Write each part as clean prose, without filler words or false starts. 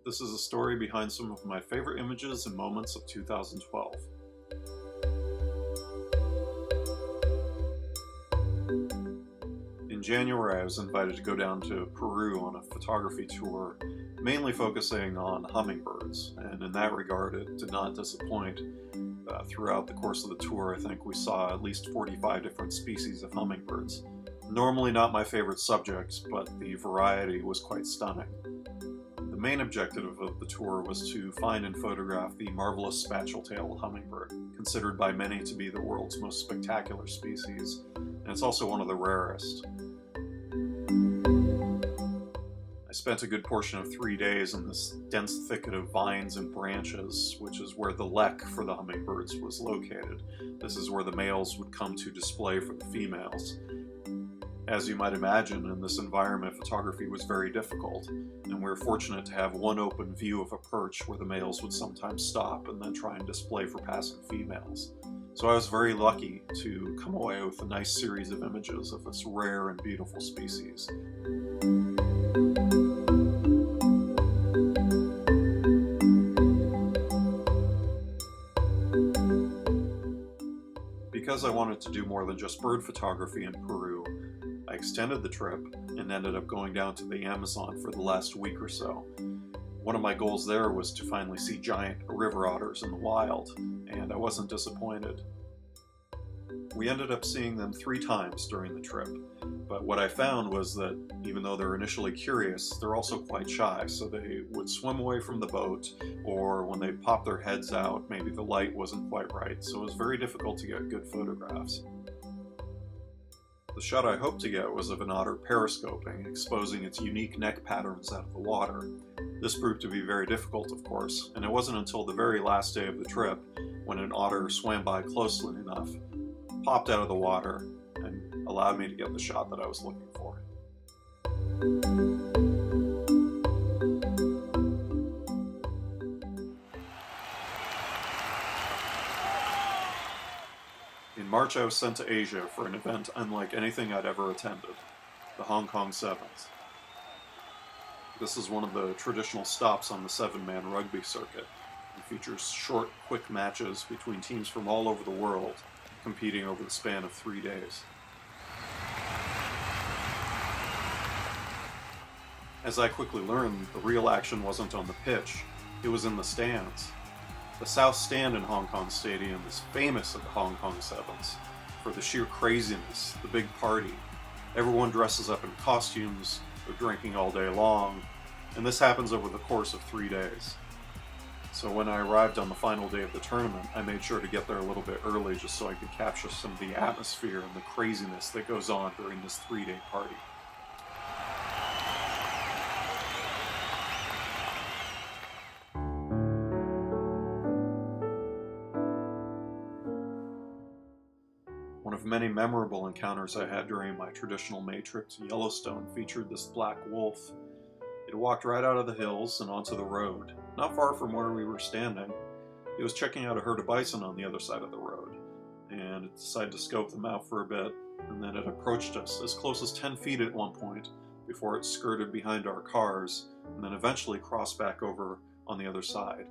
This is a story behind some of my favorite images and moments of 2012. In January, I was invited to go down to Peru on a photography tour, mainly focusing on hummingbirds, and in that regard, it did not disappoint. Throughout the course of the tour, I think we saw at least 45 different species of hummingbirds. Normally not my favorite subject, but the variety was quite stunning. The main objective of the tour was to find and photograph the marvelous Spatuletail hummingbird, considered by many to be the world's most spectacular species, and it's also one of the rarest. I spent a good portion of 3 days in this dense thicket of vines and branches, which is where the lek for the hummingbirds was located. This is where the males would come to display for the females. As you might imagine, in this environment, photography was very difficult, and we were fortunate to have one open view of a perch where the males would sometimes stop and then try and display for passing females. So I was very lucky to come away with a nice series of images of this rare and beautiful species. Because I wanted to do more than just bird photography in Peru, I extended the trip and ended up going down to the Amazon for the last week or so. One of my goals there was to finally see giant river otters in the wild, and I wasn't disappointed. We ended up seeing them 3 times during the trip, but what I found was that even though they're initially curious, they're also quite shy, so they would swim away from the boat, or when they popped their heads out, maybe the light wasn't quite right, so it was very difficult to get good photographs. The shot I hoped to get was of an otter periscoping, exposing its unique neck patterns out of the water. This proved to be very difficult, of course, and it wasn't until the very last day of the trip when an otter swam by closely enough, popped out of the water, and allowed me to get the shot that I was looking for. In March, I was sent to Asia for an event unlike anything I'd ever attended, the Hong Kong Sevens. This is one of the traditional stops on the 7-man rugby circuit and features short, quick matches between teams from all over the world, competing over the span of 3 days. As I quickly learned, the real action wasn't on the pitch, it was in the stands. The South Stand in Hong Kong Stadium is famous at the Hong Kong Sevens for the sheer craziness, the big party. Everyone dresses up in costumes, they're drinking all day long, and this happens over the course of 3 days. So when I arrived on the final day of the tournament, I made sure to get there a little bit early just so I could capture some of the atmosphere and the craziness that goes on during this 3-day party. One of many memorable encounters I had during my traditional May trip to Yellowstone featured this black wolf. It walked right out of the hills and onto the road, not far from where we were standing. It was checking out a herd of bison on the other side of the road, and it decided to scope them out for a bit, and then it approached us as close as 10 feet at one point before it skirted behind our cars, and then eventually crossed back over on the other side.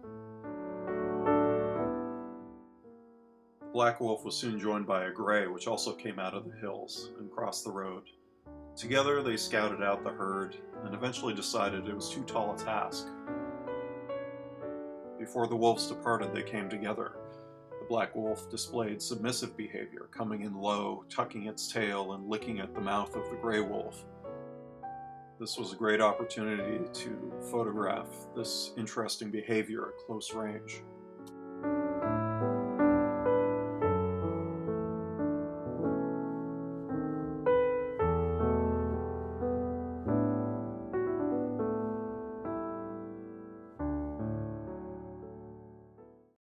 The black wolf was soon joined by a gray, which also came out of the hills and crossed the road. Together they scouted out the herd and eventually decided it was too tall a task. Before the wolves departed, they came together. The black wolf displayed submissive behavior, coming in low, tucking its tail, and licking at the mouth of the gray wolf. This was a great opportunity to photograph this interesting behavior at close range.